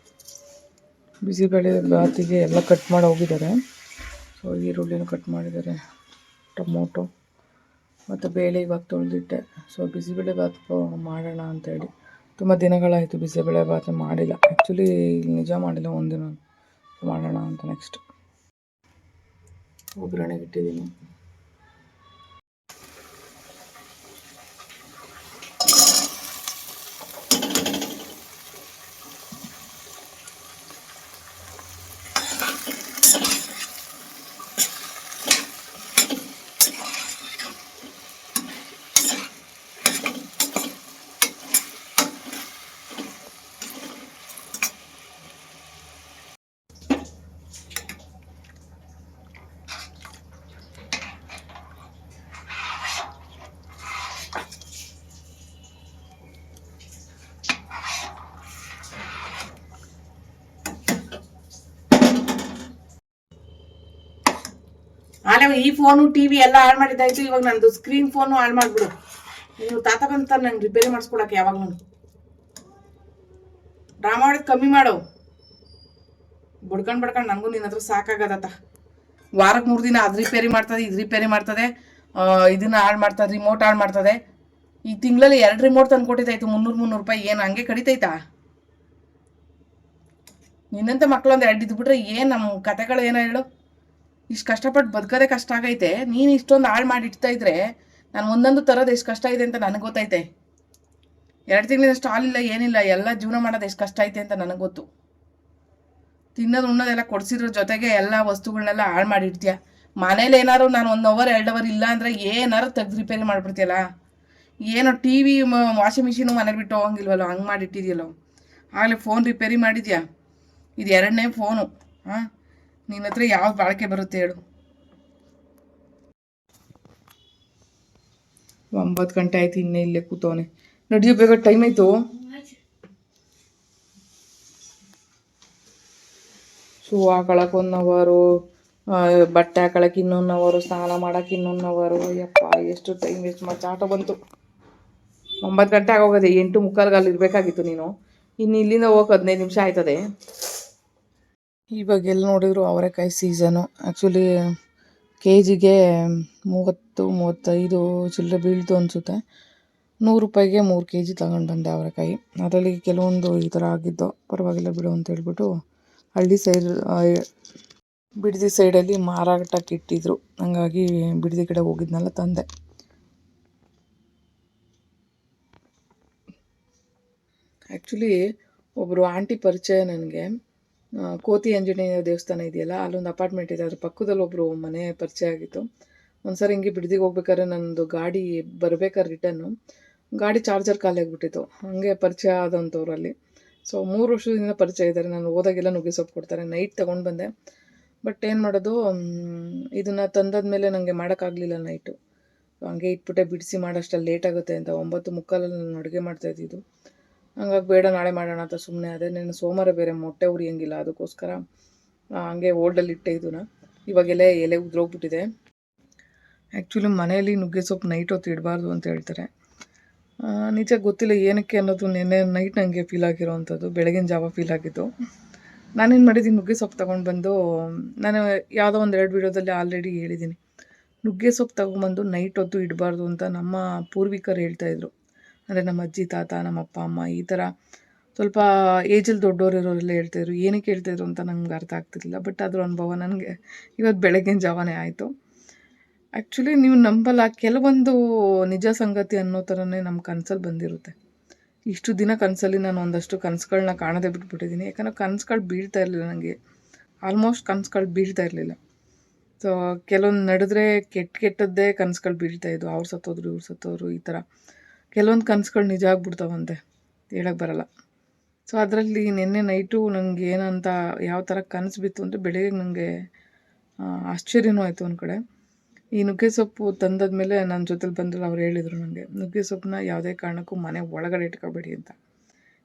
ಬಿಸಿಬೇಳೆ ಬಾತಿಗೆ ಎಲ್ಲ ಕಟ್ ಮಾಡಿ ಹೋಗಿದ್ದಾರೆ. ಸೊ ಈರುಳ್ಳಿನೂ ಕಟ್ ಮಾಡಿದ್ದಾರೆ, ಟೊಮೊಟೊ ಮತ್ತು ಬೇಳೆ ಇವಾಗ ತೊಳೆದಿಟ್ಟೆ. ಸೊ ಬಿಸಿಬೇಳೆ ಬಾತು ಮಾಡೋಣ ಅಂತೇಳಿ. ತುಂಬ ದಿನಗಳಾಯಿತು ಬಿಸಿಬೇಳೆ ಬಾತು ಮಾಡಿಲ್ಲ. ಆ್ಯಕ್ಚುಲಿ ನಿಜ ಮಾಡಿಲ್ಲ, ಒಂದಿನ ಮಾಡೋಣ ಅಂತ. ನೆಕ್ಸ್ಟ್ ಒಗ್ಗರಣೆಗೆ ಇಟ್ಟಿದ್ದೀನಿ. ಆಲೆ ಈ ಫೋನು ಟಿವಿ ಎಲ್ಲ ಹಾಳು ಮಾಡಿದ್ದಾಯ್ತು. ಇವಾಗ ನಂದು ಸ್ಕ್ರೀನ್ ಫೋನು ಹಾಳು ಮಾಡಿಬಿಡು. ನೀವು ತಾತ ಬಂತ ನಂಗೆ ರಿಪೇರಿ ಮಾಡಿಸ್ಕೊಡಕ್ಕೆ. ಯಾವಾಗ ನಾನು ಡ್ರಾಮಾ ಮಾಡೋದು ಕಮ್ಮಿ ಮಾಡು. ಬಡ್ಕೊಂಡು ನನಗೂ ನಿನ್ನ ಹತ್ರ ಸಾಕಾಗದತ್ತ. ವಾರಕ್ಕೆ 3 ದಿನ ಅದು ರಿಪೇರಿ ಮಾಡ್ತದೆ, ಇದು ರಿಪೇರಿ ಮಾಡ್ತದೆ, ಇದನ್ನ ಹಾಳು ಮಾಡ್ತದೆ, ರಿಮೋಟ್ ಹಾಳು ಮಾಡ್ತದೆ. ಈ ತಿಂಗಳಲ್ಲಿ 2 ರಿಮೋಟ್ ತಂದು ಕೊಟ್ಟಿದ್ದಾಯ್ತು, 300 ರೂಪಾಯಿ. ಏನು ಹಂಗೆ ಕಡಿತೈತಾ? ನಿನ್ನಂತ ಮಕ್ಕಳು ಒಂದು 2 ಇದ್ಬಿಟ್ರೆ ಏನು ನಮ್ಮ ಕತೆಗಳು ಏನೋ ಹೇಳು. ಇಷ್ಟು ಕಷ್ಟಪಟ್ಟು ಬದುಕೋದೇ ಕಷ್ಟ ಆಗೈತೆ. ನೀನು ಇಷ್ಟೊಂದು ಹಾಳು ಮಾಡಿ ಇಡ್ತಾ ಇದ್ರೆ ನಾನು ಒಂದೊಂದು ತರೋದು ಎಷ್ಟು ಕಷ್ಟ ಇದೆ ಅಂತ ನನಗೆ ಗೊತ್ತೈತೆ. 2 ತಿಂಗಳಿನಷ್ಟು ಹಾಲಿಲ್ಲ, ಏನಿಲ್ಲ, ಎಲ್ಲ ಜೀವನ ಮಾಡೋದು ಎಷ್ಟು ಕಷ್ಟ ಐತೆ ಅಂತ ನನಗೆ ಗೊತ್ತು. ತಿನ್ನೋದು ಉಣ್ಣೋದೆಲ್ಲ ಕೊಡಿಸಿದ್ರ ಜೊತೆಗೆ ಎಲ್ಲ ವಸ್ತುಗಳನ್ನೆಲ್ಲ ಹಾಳು ಮಾಡಿ ಇಡ್ತೀಯ. ಮನೇಲಿ ಏನಾರು ನಾನು 1 ಅವರ್ 2 ಅವರ್ ಇಲ್ಲ ಅಂದರೆ ಏನಾರು ತೆಗ್ದು ರಿಪೇರಿ ಮಾಡಿಬಿಡ್ತೀಯಲ್ಲ. ಏನೋ ಟಿ ವಿ ವಾಷಿಂಗ್ ಮಿಷಿನು ಮನೇಲಿ ಬಿಟ್ಟು ಹೋಗಂಗಿಲ್ವಲ್ಲ, ಹಂಗೆ ಮಾಡಿಟ್ಟಿದ್ಯಲ್ಲೋ. ಆಗಲೇ ಫೋನ್ ರಿಪೇರಿ ಮಾಡಿದ್ಯಾ. ಇದು 2ನೇ ಫೋನು. ಹಾಂ, ನಿನ್ನ ಹತ್ರ ಯಾವ ಬಾಳಿಕೆ ಬರುತ್ತೆ ಹೇಳು. 9 ಗಂಟೆ ಆಯ್ತು, ಇನ್ನೇ ಇಲ್ಲೇ ಕೂತವನೆ. ನಡಿಯೋ ಬೇಗ, ಟೈಮ್ ಆಯಿತು. ಶೂ ಹಾಕೊಳಕ್ಕೆ 1 ಅವರು, ಬಟ್ಟೆ ಹಾಕೊಳಕ್ಕೆ 1 ಅವರು, ಸ್ನಾನ ಮಾಡೋಕ್ಕೆ 1 ಅವರು. ಯಪ್ಪ, ಎಷ್ಟು ಟೈಮ್ ವೇಸ್ಟ್ ಮಾಡಿ ಆಟೋ ಬಂತು. 9 ಗಂಟೆ ಆಗೋಗಿದೆ. 8:45 ಅಲ್ಲಿ ಇರಬೇಕಾಗಿತ್ತು ನೀನು. ಇನ್ನು ಇಲ್ಲಿಂದ ಹೋಗಕ್ಕೆ 15 ನಿಮಿಷ ಆಯ್ತದೆ. ಇವಾಗ ಎಲ್ಲಿ ನೋಡಿದ್ರು ಅವರೆಕಾಯಿ ಸೀಸನು. ಆ್ಯಕ್ಚುಲಿ ಕೆಜಿಗೆ 30-35 ಚಿಲ್ಲರೆ ಬೀಳ್ತು ಅನಿಸುತ್ತೆ. 100 ರೂಪಾಯಿಗೆ 3 kg ತಗೊಂಡು ಬಂದೆ ಅವರೆಕಾಯಿ. ಅದರಲ್ಲಿ ಕೆಲವೊಂದು ಈ ಥರ ಆಗಿದ್ದು, ಪರವಾಗಿಲ್ಲ ಬಿಡು ಅಂತ ಹೇಳ್ಬಿಟ್ಟು ಹಳ್ಳಿ ಸೈಡ್, ಬಿಡದಿ ಸೈಡಲ್ಲಿ ಮಾರಾಟಕ್ಕೆ ಇಟ್ಟಿದ್ರು. ಹಂಗಾಗಿ ಬಿಡದಿ ಕಡೆ ಹೋಗಿದ್ನೆಲ್ಲ ತಂದೆ. ಆ್ಯಕ್ಚುಲಿ ಒಬ್ಬರು ಆಂಟಿ ಪರಿಚಯ ನನಗೆ. ಕೋತಿ ಆಂಜನೇಯ ದೇವಸ್ಥಾನ ಇದೆಯಲ್ಲ, ಅಲ್ಲೊಂದು ಅಪಾರ್ಟ್ಮೆಂಟ್ ಇದೆ. ಅದ್ರ ಪಕ್ಕದಲ್ಲಿ ಒಬ್ಬರು ಮನೆ ಪರಿಚಯ ಆಗಿತ್ತು. ಒಂದ್ಸರಿ ಹಿಂಗೆ ಬಿಡದಿಗೆ ಹೋಗ್ಬೇಕಾದ್ರೆ ನನ್ನದು ಗಾಡಿ ಬರ್ಬೇಕಾದ್ರೆ ರಿಟರ್ನು ಗಾಡಿ ಚಾರ್ಜರ್ ಖಾಲಿ ಆಗಿಬಿಟ್ಟಿತ್ತು. ಹಾಗೆ ಪರಿಚಯ ಆದಂಥವ್ರು ಅಲ್ಲಿ. ಸೊ 3 ವರ್ಷದಿಂದ ಪರಿಚಯ ಇದ್ದಾರೆ. ನಾನು ಹೋದಾಗೆಲ್ಲ ನುಗ್ಗೆ ಸೊಪ್ಪು ಕೊಡ್ತಾರೆ. ನೈಟ್ ತೊಗೊಂಡು ಬಂದೆ. ಬಟ್ ಏನು ಮಾಡೋದು, ಇದನ್ನು ತಂದಾದ್ಮೇಲೆ ನನಗೆ ಮಾಡೋಕ್ಕಾಗಲಿಲ್ಲ ನೈಟು. ಹಂಗೆ ಇಟ್ಬಿಟ್ಟೆ, ಬಿಡಿಸಿ ಮಾಡೋಷ್ಟಲ್ಲಿ ಲೇಟ್ ಆಗುತ್ತೆ ಅಂತ 9:45 ನಾನು ಅಡುಗೆ ಮಾಡ್ತಾಯಿದ್ದಿದ್ದು. ಹಂಗಾಗಿ ಬೇಡ ನಾಳೆ ಮಾಡೋಣ ಅಂತ ಸುಮ್ಮನೆ ಅದೇ. ನಾನು ಸೋಮವಾರ ಬೇರೆ ಮೊಟ್ಟೆ ಉರಿಯಂಗಿಲ್ಲ, ಅದಕ್ಕೋಸ್ಕರ ಹಂಗೆ ಓಲ್ಡಲ್ಲಿ ಇಟ್ಟೆ ಇದನ್ನು. ಇವಾಗೆಲ್ಲ ಎಲೆ ಉದ್ರೋಗ್ಬಿಟ್ಟಿದೆ. ಆ್ಯಕ್ಚುಲಿ ಮನೆಯಲ್ಲಿ ನುಗ್ಗೆ ಸೊಪ್ಪು ನೈಟ್ ಹೊತ್ತು ಇಡಬಾರ್ದು ಅಂತ ಹೇಳ್ತಾರೆ. ನಿಜ ಗೊತ್ತಿಲ್ಲ ಏನಕ್ಕೆ ಅನ್ನೋದು. ನೆನ್ನೆ ನೈಟ್ ನನಗೆ ಫೀಲ್ ಆಗಿರೋವಂಥದ್ದು, ಬೆಳಗಿನ ಜಾವ ಫೀಲ್ ಆಗಿದ್ದು. ನಾನೇನು ಮಾಡಿದ್ದೀನಿ, ನುಗ್ಗೆ ಸೊಪ್ಪು ತೊಗೊಂಡು ಬಂದು, ನಾನು ಯಾವುದೋ 1-2 ವೀಡಿಯೋದಲ್ಲಿ ಆಲ್ರೆಡಿ ಹೇಳಿದ್ದೀನಿ, ನುಗ್ಗೆ ಸೊಪ್ಪು ತೊಗೊಂಬಂದು ನೈಟ್ ಹೊತ್ತು ಇಡಬಾರ್ದು ಅಂತ ನಮ್ಮ ಪೂರ್ವಿಕರು ಹೇಳ್ತಾಯಿದ್ರು. ಅಂದರೆ ನಮ್ಮ ಅಜ್ಜಿ ತಾತ, ನಮ್ಮ ಅಪ್ಪ ಅಮ್ಮ, ಈ ಥರ ಸ್ವಲ್ಪ ಏಜಲ್ಲಿ ದೊಡ್ಡವರು ಇರೋರೆಲ್ಲ ಹೇಳ್ತಾಯಿದ್ರು. ಏನಕ್ಕೆ ಹೇಳ್ತಾಯಿದ್ರು ಅಂತ ನಂಗೆ ಅರ್ಥ ಆಗ್ತಿರ್ಲಿಲ್ಲ. ಬಟ್ ಅದ್ರ ಅನುಭವ ನನಗೆ ಇವತ್ತು ಬೆಳಗಿನ ಜಾವನೇ ಆಯಿತು. ಆ್ಯಕ್ಚುಲಿ ನೀವು ನಂಬಲ್ಲ, ಕೆಲವೊಂದು ನಿಜ ಸಂಗತಿ ಅನ್ನೋ ಥರನೇ ನಮ್ಮ ಕನಸಲ್ಲಿ ಬಂದಿರುತ್ತೆ. ಇಷ್ಟು ದಿನ ಕನಸಲ್ಲಿ ನಾನು ಒಂದಷ್ಟು ಕನಸುಗಳನ್ನ ಕಾಣದೇ ಬಿಟ್ಬಿಟ್ಟಿದ್ದೀನಿ. ಯಾಕಂದರೆ ಕನಸುಗಳು ಬೀಳ್ತಾ ಇರಲಿಲ್ಲ ನನಗೆ. ಆಲ್ಮೋಸ್ಟ್ ಕನಸುಗಳು ಬೀಳ್ತಾ ಇರಲಿಲ್ಲ. ಸೊ ಕೆಲವೊಂದು ನಡೆದ್ರೆ ಕೆಟ್ಟದ್ದೇ ಕನಸುಗಳು ಬೀಳ್ತಾಯಿದ್ವು. ಅವ್ರು ಸತ್ತೋದ್ರು, ಇವ್ರು ಸತ್ತೋದ್ರು, ಈ ಥರ ಕೆಲವೊಂದು ಕನಸುಗಳು ನಿಜ ಆಗ್ಬಿಡ್ತಾವಂತೆ, ಹೇಳಕ್ಕೆ ಬರಲ್ಲ. ಸೊ ಅದರಲ್ಲಿ ನಿನ್ನೆ ನೈಟು ನನಗೆ ಏನಂತ ಯಾವ ಥರ ಕನಸು ಬಿತ್ತು ಅಂದರೆ, ಬೆಳಗ್ಗೆ ನನಗೆ ಆಶ್ಚರ್ಯನೂ ಆಯಿತು ಒಂದು ಕಡೆ. ಈ ನುಗ್ಗೆ ಸೊಪ್ಪು ತಂದಾದ್ಮೇಲೆ ನನ್ನ ಜೊತೆಲಿ ಬಂದ್ರಲ್ಲ, ಅವ್ರು ಹೇಳಿದರು ನನಗೆ, ನುಗ್ಗೆ ಸೊಪ್ಪನ್ನ ಯಾವುದೇ ಕಾರಣಕ್ಕೂ ಮನೆ ಒಳಗಡೆ ಇಟ್ಕೋಬೇಡಿ ಅಂತ.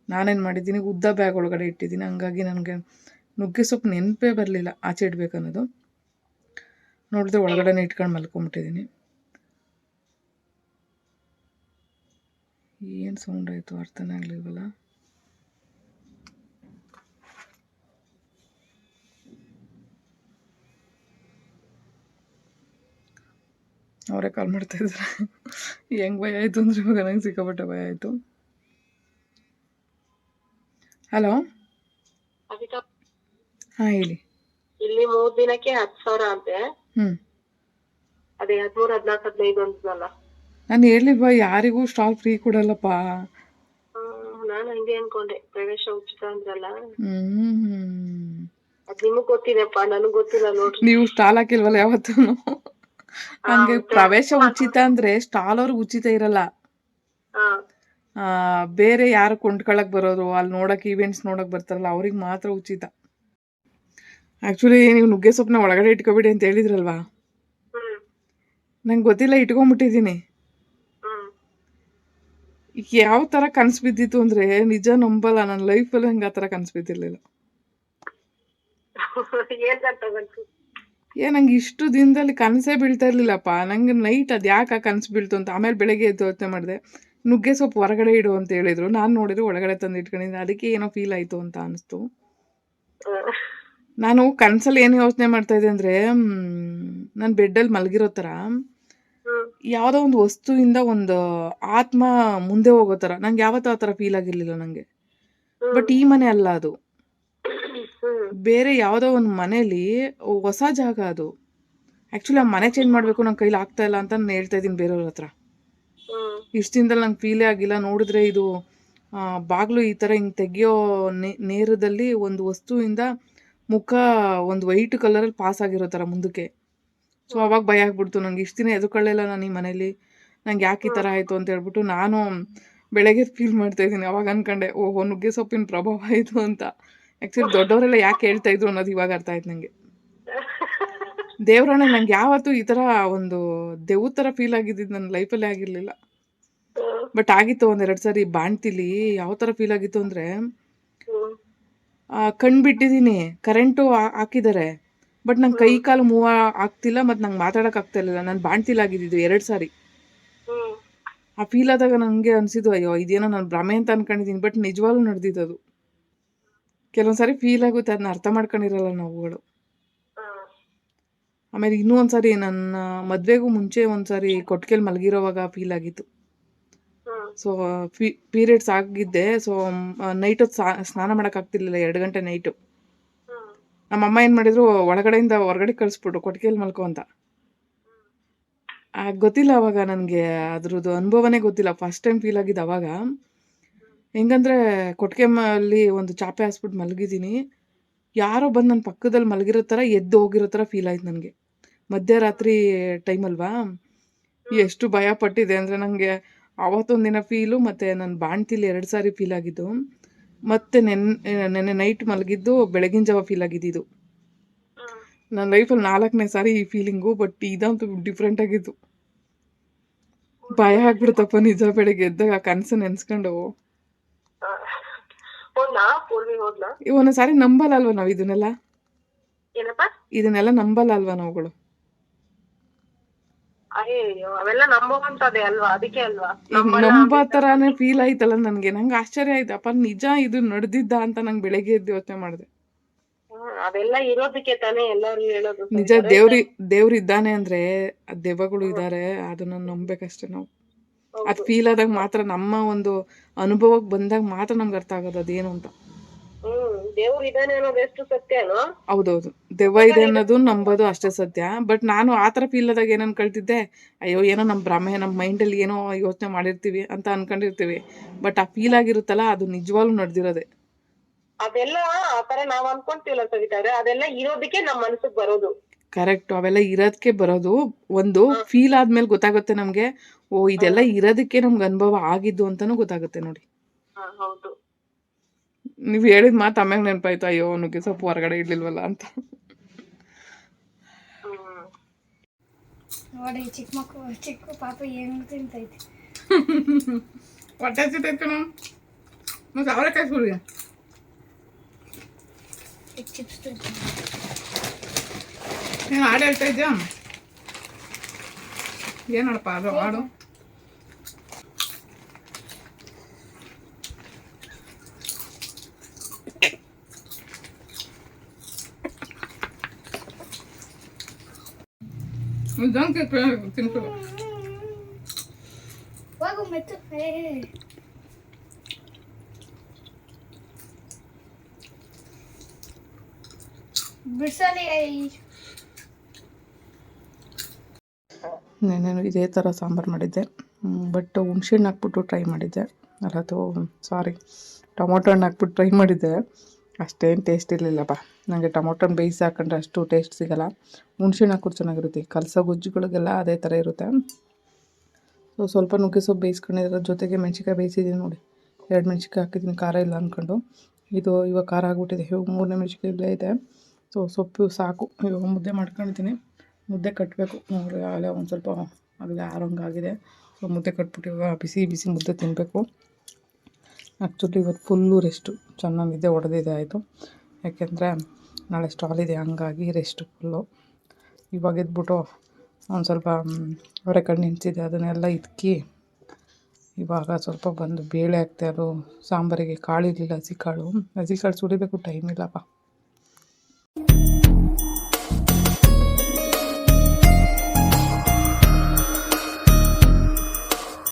ನಾನೇನು ಮಾಡಿದ್ದೀನಿ, ಉದ್ದ ಬ್ಯಾಗ್ ಒಳಗಡೆ ಇಟ್ಟಿದ್ದೀನಿ. ಹಂಗಾಗಿ ನನಗೆ ನುಗ್ಗೆ ಸೊಪ್ಪು ನೆನಪೇ ಬರಲಿಲ್ಲ ಆಚೆ ಇಡಬೇಕನ್ನೋದು. ನೋಡಿದ್ರೆ ಒಳಗಡೆನೇ ಇಟ್ಕೊಂಡು ಮಲ್ಕೊಂಬಿಟ್ಟಿದ್ದೀನಿ. ಏನು ಸೌಂಡ್ ಆಯಿತು ಅರ್ಥನೇ ಆಗಲಿಲ್ವಲ್ಲ. ಅವರೇ ಕಾಲ್ ಮಾಡ್ತಾಯಿದ್ದಾರೆ. ಹೆಂಗೆ ಭಯ ಆಯಿತು ಅಂದರೆ ಇವಾಗ ನಂಗೆ ಸಿಕ್ಕಾಪಟ್ಟೆ ಭಯ ಆಯಿತು. ಹಲೋ, ಹಾಂ ಹೇಳಿ. ಇಲ್ಲಿ 3 ದಿನಕ್ಕೆ 10,000 ಅಂತೆ. ಅದೇ 13, 14, 15 ಅಂತಲ್ಲ. ನಾನು ಹೇಳಿಲ್ವಾ ಯಾರಿಗೂ ಸ್ಟಾಲ್ ಫ್ರೀ ಕೊಡಲ್ಲಪ್ಪ. ನಾನು ಹಂಗೆ ಅನ್ಕೊಂಡೆ, ಪ್ರವೇಶ ಉಚಿತ ಅಂದ್ರಲ್ಲ. ಅದ್ ನಿಮಗ್ ಗೊತ್ತಿದೆಪ್ಪ, ನನಗ್ ಗೊತ್ತಿಲ್ಲ ನೋಡ್ರಿ. ನೀವು ಸ್ಟಾಲ್ ಹಾಕಿಲ್ವಲ್ಲ ಯಾವತ್ತೂ. ಹಂಗೆ ಪ್ರವೇಶ ಉಚಿತ ಅಂದರೆ ಸ್ಟಾಲ್ ಅವ್ರಿಗೆ ಉಚಿತ ಇರಲ್ಲ. ಬೇರೆ ಯಾರು ಕೊಂಡ್ಕೊಳಕ್ ಬರೋರು, ಅಲ್ಲಿ ನೋಡೋಕೆ ಈವೆಂಟ್ಸ್ ನೋಡೋಕೆ ಬರ್ತಾರಲ್ಲ, ಅವ್ರಿಗೆ ಮಾತ್ರ ಉಚಿತ. ಆ್ಯಕ್ಚುಲಿ ನೀವು ನುಗ್ಗೆ ಸೊಪ್ಪನ್ನ ಒಳಗಡೆ ಇಟ್ಕೊಬೇಡಿ ಅಂತ ಹೇಳಿದ್ರಲ್ವಾ, ನಂಗೆ ಗೊತ್ತಿಲ್ಲ, ಇಟ್ಕೊಂಬಿಟ್ಟಿದ್ದೀನಿ. ಯಾವ ಥರ ಕನಸು ಬಿದ್ದಿತ್ತು ಅಂದರೆ, ನಿಜ ನಂಬಲ್ಲ, ನನ್ನ ಲೈಫಲ್ಲಿ ಹಂಗೆ ಆ ಥರ ಕನಸು ಬಿದ್ದಿರಲಿಲ್ಲ. ನಂಗೆ ಇಷ್ಟು ದಿನದಲ್ಲಿ ಕನಸೇ ಬೀಳ್ತಾ ಇರಲಿಲ್ಲಪ್ಪ. ನಂಗೆ ನೈಟ್ ಅದು ಯಾಕೆ ಕನಸು ಬೀಳ್ತು ಅಂತ. ಆಮೇಲೆ ಬೆಳಗ್ಗೆ ಎದ್ದು ಯೋಚನೆ ಮಾಡಿದೆ, ನುಗ್ಗೆ ಸೊಪ್ಪು ಹೊರಗಡೆ ಇಡು ಅಂತ ಹೇಳಿದ್ರು. ನಾನು ನೋಡಿದ್ರೆ ಒಳಗಡೆ ತಂದು ಇಟ್ಕೊಂಡಿದ್ದೆ. ಅದಕ್ಕೆ ಏನೋ ಫೀಲ್ ಆಯಿತು ಅಂತ ಅನಿಸ್ತು. ನಾನು ಕನಸಲ್ಲಿ ಏನು ಯೋಚನೆ ಮಾಡ್ತಾಯಿದ್ದೆ ಅಂದರೆ, ನಾನು ಬೆಡ್ಡಲ್ಲಿ ಮಲಗಿರೋ ಥರ ಯಾವುದೋ ಒಂದು ವಸ್ತುವಿಂದ ಒಂದು ಆತ್ಮ ಮುಂದೆ ಹೋಗೋ ಥರ. ನಂಗೆ ಯಾವತ್ತೂ ಆ ಥರ ಫೀಲ್ ಆಗಿರಲಿಲ್ಲ ನನಗೆ. ಬಟ್ ಈ ಮನೆ ಅಲ್ಲ ಅದು, ಬೇರೆ ಯಾವುದೋ ಒಂದು ಮನೇಲಿ ಹೊಸ ಜಾಗ ಅದು. ಆ್ಯಕ್ಚುಲಿ ಆ ಮನೆ ಚೇಂಜ್ ಮಾಡಬೇಕು, ನನ್ನ ಕೈಲಿ ಆಗ್ತಾ ಇಲ್ಲ ಅಂತ ನಾನು ಹೇಳ್ತಾ ಇದ್ದೀನಿ ಬೇರೆಯವ್ರ ಹತ್ರ. ಇಷ್ಟು ದಿನದಲ್ಲಿ ನಂಗೆ ಫೀಲೇ ಆಗಿಲ್ಲ. ನೋಡಿದ್ರೆ ಇದು ಬಾಗಿಲು ಈ ಥರ ಹಿಂಗೆ ತೆಗಿಯೋ ನೇರದಲ್ಲಿ ಒಂದು ವಸ್ತುವಿಂದ ಮುಖ ಒಂದು ವೈಟ್ ಕಲರಲ್ಲಿ ಪಾಸ್ ಆಗಿರೋ ಥರ ಮುಂದಕ್ಕೆ. ಸೊ ಅವಾಗ ಭಯ ಆಗ್ಬಿಡ್ತು ನಂಗೆ. ಇಷ್ಟು ದಿನ ಎದುಕೊಳ್ಳಿಲ್ಲ ನಾನು ಈ ಮನೇಲಿ, ನಂಗೆ ಯಾಕೆ ಈ ಥರ ಆಯಿತು ಅಂತ ಹೇಳ್ಬಿಟ್ಟು ನಾನು ಬೆಳಗ್ಗೆ ಫೀಲ್ ಮಾಡ್ತಾಯಿದ್ದೀನಿ. ಅವಾಗ ಅಂದ್ಕೊಂಡೆ, ಓಹೋ ನುಗ್ಗೆ ಸೊಪ್ಪಿನ ಪ್ರಭಾವ ಆಯಿತು ಅಂತ. ಆ್ಯಕ್ಚುಲಿ ದೊಡ್ಡವರೆಲ್ಲ ಯಾಕೆ ಹೇಳ್ತಾ ಇದ್ರು ಅನ್ನೋದು ಇವಾಗ ಅರ್ಥ ಆಯ್ತು ನನಗೆ. ದೇವ್ರಣ್ಣ, ನಂಗೆ ಯಾವತ್ತೂ ಈ ಥರ ಒಂದು ದೇವ್ರ ಥರ ಫೀಲ್ ಆಗಿದ್ದು ನನ್ನ ಲೈಫಲ್ಲೇ ಆಗಿರಲಿಲ್ಲ. ಬಟ್ ಆಗಿತ್ತು 1-2 ಸರಿ ಬಾಣ್ತಿಲಿ. ಯಾವ ಥರ ಫೀಲ್ ಆಗಿತ್ತು ಅಂದರೆ, ಕಣ್ಣು ಬಿಟ್ಟಿದ್ದೀನಿ, ಕರೆಂಟು ಹಾಕಿದ್ದಾರೆ, ಬಟ್ ನಂಗೆ ಕೈ ಕಾಲು ಮೂವ್ ಆಗ್ತಿಲ್ಲ, ಮತ್ತು ನಂಗೆ ಮಾತಾಡೋಕೆ ಆಗ್ತಾ ಇರಲಿಲ್ಲ. ನಾನು ಬಾಣ್ತಿಲಾಗಿದ್ದು 2 ಸಾರಿ. ಆ ಫೀಲ್ ಆದಾಗ ನನಗೆ ಅನಿಸಿದ್ದು, ಅಯ್ಯೋ ಇದೇನೋ ನಾನು ಭ್ರಮೆ ಅಂತ ಅಂದ್ಕೊಂಡಿದ್ದೀನಿ. ಬಟ್ ನಿಜವಾಗ್ಲೂ ನಡೆದಿದ್ದು. ಕೆಲವೊಂದು ಸಾರಿ ಫೀಲ್ ಆಗುತ್ತೆ, ಅದನ್ನ ಅರ್ಥ ಮಾಡ್ಕೊಂಡಿರಲ್ಲ ನಾವುಗಳು. ಆಮೇಲೆ ಇನ್ನೂ ಒಂದು ಸಾರಿ ನನ್ನ ಮದುವೆಗೂ ಮುಂಚೆ ಒಂದು ಸಾರಿ ಕೊಟ್ಟಿಗೆಯಲ್ಲಿ ಮಲಗಿರೋವಾಗ ಫೀಲ್ ಆಗಿತ್ತು. ಸೊ ಪೀರಿಯಡ್ಸ್ ಆಗಿದ್ದೆ. ಸೊ ನೈಟ್ ಹೊತ್ತು ಸ್ನಾನ ಮಾಡೋಕ್ಕಾಗ್ತಿರ್ಲಿಲ್ಲ, 2 ಗಂಟೆ ನೈಟು. ನಮ್ಮಮ್ಮ ಏನು ಮಾಡಿದ್ರು, ಒಳಗಡೆಯಿಂದ ಹೊರಗಡೆ ಕಳಿಸ್ಬಿಟ್ರು, ಕೊಟ್ಟಿಗೆಯಲ್ಲಿ ಮಲ್ಕೊ ಅಂತ. ಗೊತ್ತಿಲ್ಲ ಅವಾಗ ನನಗೆ ಅದ್ರದ್ದು ಅನುಭವನೇ ಗೊತ್ತಿಲ್ಲ. ಫಸ್ಟ್ ಟೈಮ್ ಫೀಲ್ ಆಗಿದ್ದು ಅವಾಗ. ಹೆಂಗಂದರೆ ಕೊಟ್ಟಿಗೆಯಲ್ಲಿ ಒಂದು ಚಾಪೆ ಹಾಸ್ಬಿಟ್ಟು ಮಲಗಿದ್ದೀನಿ. ಯಾರೋ ಬಂದು ನನ್ನ ಪಕ್ಕದಲ್ಲಿ ಮಲಗಿರೋ ಥರ ಎದ್ದು ಹೋಗಿರೋ ಥರ ಫೀಲ್ ಆಯ್ತು ನನಗೆ. ಮಧ್ಯರಾತ್ರಿ ಟೈಮ್ ಅಲ್ವಾ, ಎಷ್ಟು ಭಯ ಪಟ್ಟಿದೆ ಅಂದರೆ ನನಗೆ ಆವತ್ತೊಂದು ದಿನ ಫೀಲು, ಮತ್ತು ನನ್ನ ಬಾಣ್ತಿಲಿ 2 ಸಾರಿ ಫೀಲ್ ಆಗಿದ್ದು, ಮತ್ತು ನೆನ್ನೆ ನೈಟ್ ಮಲಗಿದ್ದು ಬೆಳಗಿನ ಜಾವ ಫೀಲ್ ಆಗಿದ್ದು. ನನ್ನ ಲೈಫಲ್ಲಿ 4ನೇ ಸಾರಿ ಈ ಫೀಲಿಂಗು. ಬಟ್ ಇದಂತೂ ಡಿಫ್ರೆಂಟ್ ಆಗಿತ್ತು. ಭಯ ಆಗ್ಬಿಡ್ತಪ್ಪ ನಿಜ. ಬೆಳಗ್ಗೆ ಎದ್ದಾಗ ಆ ಕನಸು ನೆನೆಸ್ಕೊಂಡು ಹೋದ್ಲಾ ಪೂರ್ವಿ ಹೋದ್ಲಾ? ಒಂದೊಂದು ಸಾರಿ ನಂಬಲ್ಲ ಅಲ್ವಾ ನಾವು ಏನಪ್ಪ? ಇದನ್ನೆಲ್ಲ ನಂಬಲ್ಲ ಅಲ್ವಾ ನಾವುಗಳು. ಅಯ್ಯೋ ಅವೆಲ್ಲ ನಂಬುವಂತದೇ ಅಲ್ವಾ, ಅದಕ್ಕೆ ಅಲ್ವಾ ನಂಬೋ ಥರಾನೇ ಫೀಲ್ ಆಯ್ತಲ್ಲ ನನಗೆ. ನಂಗೆ ಆಶ್ಚರ್ಯ ಆಯ್ತು, ಅಪ್ಪ ನಿಜ ಇದು ನಡೆದಿದ್ದ ಅಂತ ನಂಗೆ ಬೆಳಗ್ಗೆ ಎದ್ದು ಯೋಚನೆ ಮಾಡಿದೆ. ಅದೆಲ್ಲ ಇರೋದಕ್ಕೆ ತಾನೇ ಎಲ್ಲರೂ ಹೇಳೋದು. ನಿಜ ದೇವ್ರು ಇದ್ದಾನೆ ಅಂದ್ರೆ ದೆವ್ವಗಳು ಇದ್ದಾರೆ, ಅದನ್ನ ನಂಬೇಕಷ್ಟೇ ನಾವು. ಅದು ಫೀಲ್ ಆದಾಗ ಮಾತ್ರ, ನಮ್ಮ ಒಂದು ಅನುಭವಕ್ಕೆ ಬಂದಾಗ ಮಾತ್ರ ನಮ್ಗೆ ಅರ್ಥ ಆಗೋದು ಅದೇನು ಅಂತ. ದೇವ್ರು ಇದಾನೆ ಅನ್ನೋದು ಎಷ್ಟು ಸತ್ಯನೋ. ಹೌದೌದು, ದೆವ್ವ ಇದೆ ಅನ್ನೋದು ನಂಬೋದು ಅಷ್ಟೇ ಸತ್ಯ. ಬಟ್ ನಾನು ಆ ಥರ ಫೀಲ್ ಆದಾಗ ಏನು ಅನ್ಕೊಳ್ತಿದ್ದೆ, ಅಯ್ಯೋ ಏನೋ ನಮ್ಮ ಭ್ರಮೆ, ನಮ್ಮ ಮೈಂಡಲ್ಲಿ ಏನೋ ಯೋಚನೆ ಮಾಡಿರ್ತೀವಿ ಅಂತ ಅನ್ಕೊಂಡಿರ್ತೀವಿ. ಬಟ್ ಆ ಫೀಲ್ ಆಗಿರುತ್ತಲ್ಲ, ಅದು ನಿಜವಾಗ್ಲೂ ನಡೆದಿರೋದೆ. ಅದೆಲ್ಲ ಆತರ ನಾವ್ ಅನ್ಕೊಂತೀವಲ್ಲ ಸವಿತಾರೆ, ಅದೆಲ್ಲ ಇರೋದಕ್ಕೆ ನಮ್ ಮನ್ಸಿಗೆ ಬರೋದು. ಕರೆಕ್ಟ್, ಅವೆಲ್ಲ ಇರೋದಕ್ಕೆ ಬರೋದು. ಒಂದು ಫೀಲ್ ಆದ್ಮೇಲೆ ಗೊತ್ತಾಗುತ್ತೆ ನಮ್ಗೆ, ಓ ಇದೆಲ್ಲ ಇರೋದಕ್ಕೆ ನಮ್ಗೆ ಅನುಭವ ಆಗಿದ್ದು ಅಂತಾನು ಗೊತ್ತಾಗುತ್ತೆ ನೋಡಿ. ಹೌದು. ನೀವು ಹೇಳಿದ ಮಾತು ಆಮ್ಯಾಗ ನೆನಪಾಯ್ತು, ಅಯ್ಯೋ ನುಗ್ಗೆ ಸೊಪ್ಪು ಹೊರಗಡೆ ಇಡ್ಲಿಲ್ವಲ್ಲ ಅಂತ. ನೋಡಿ ಚಿಕ್ಕ ಪಾಪ ಹೆಂಗ್ ತಿಂತೈತಿ. ಹೊಟ್ಟೆ ಹಸಿತೈತೆ ಕಣ. ಮತ್ತೆ ಅವರೆಕಾಯಿ ಸುಳಿಯ ಚಿಪ್ಸ್ ನೀನು ಹಾಡು ಹೇಳ್ತಾ ಇದ್ಯಾ? ಏನಪ್ಪ ಅದು ಹಾಡು? ತಿನ್ಸು ಹೋಗು ಮೆತ್ತು. ಬಿಡ್ಸಲಿ. ನಾನು ಇದೇ ಥರ ಸಾಂಬಾರು ಮಾಡಿದ್ದೆ. ಬಟ್ ಹುಣ್ಸೆಹಣ್ಣು ಹಾಕ್ಬಿಟ್ಟು ಟ್ರೈ ಮಾಡಿದ್ದೆ. ಟೊಮೊಟೊ ಹಣ್ಣು ಹಾಕ್ಬಿಟ್ಟು ಟ್ರೈ ಮಾಡಿದ್ದೆ. ಅಷ್ಟೇನು ಟೇಸ್ಟ್ ಇರಲಿಲ್ಲಪ್ಪ. ನನಗೆ ಟೊಮೊಟೊ ಹಣ್ಣು ಬೇಯಿಸಿ ಹಾಕೊಂಡ್ರೆ ಅಷ್ಟು ಟೇಸ್ಟ್ ಸಿಗೋಲ್ಲ. ಹುಣ್ಸೆಹಣ್ಣು ಹಾಕಿದ್ರೆ ಚೆನ್ನಾಗಿರುತ್ತೆ. ಕಲಸೋ ಗೊಜ್ಜುಗಳಿಗೆಲ್ಲ ಅದೇ ಥರ ಇರುತ್ತೆ. ಸ್ವಲ್ಪ ನುಗ್ಗೆ ಸೊಪ್ಪು ಬೇಯಿಸ್ಕೊಂಡಿದ್ರೆ ಜೊತೆಗೆ ಮೆಣಸಿನ್ಕಾಯಿ ಬೇಯಿಸಿದ್ದೀನಿ ನೋಡಿ. 2 ಮೆಣಸಿನ್ಕಾಯಿ ಹಾಕಿದ್ದೀನಿ, ಖಾರ ಇಲ್ಲ ಅಂದ್ಕೊಂಡು. ಇವಾಗ ಖಾರ ಆಗಿಬಿಟ್ಟಿದೆ. ಇವಾಗ 3ನೇ ಮೆಣಸಿನ್ಕಾಯಿ ಇಲ್ಲೇ ಇದೆ. ಸೊಪ್ಪು ಸಾಕು. ಇವಾಗ ಮುದ್ದೆ ಮಾಡ್ಕೊಂಡಿದ್ದೀನಿ. ಮುದ್ದೆ ಕಟ್ಟಬೇಕು. ಅಲ್ಲೇ ಒಂದು ಸ್ವಲ್ಪ ಅಲ್ಲೇ ಆರೋಂಗಾಗಿದೆ. ಮುದ್ದೆ ಕಟ್ಬಿಟ್ಟು ಇವಾಗ ಬಿಸಿ ಮುದ್ದೆ ತಿನ್ನಬೇಕು. ಆ್ಯಕ್ಚುಲಿ ಇವತ್ತು ಫುಲ್ಲು ರೆಸ್ಟು. ಚೆನ್ನಾಗಿ ನಿದ್ದೆ ಹೊಡೆದಿದೆ ಆಯಿತು. ಯಾಕೆಂದರೆ ನಾಳೆ ಸ್ಟಾಲ್ ಇದೆ, ಹಂಗಾಗಿ ರೆಸ್ಟು ಫುಲ್ಲು. ಇವಾಗ ಎದ್ಬಿಟ್ಟು ಒಂದು ಸ್ವಲ್ಪ ಅವರೆಕಾಳು ನೆನೆಸಿದೆ, ಅದನ್ನೆಲ್ಲ ಇದ್ಕಿ ಇವಾಗ ಸ್ವಲ್ಪ ಬಂದು ಬೇಳೆ ಹಾಕ್ತೆ. ಅದು ಸಾಂಬಾರಿಗೆ ಕಾಳಿರಲಿಲ್ಲ, ಹಸಿ ಕಾಳು ಸುಡಿಬೇಕು, ಟೈಮ್ ಇಲ್ಲಪ್ಪ.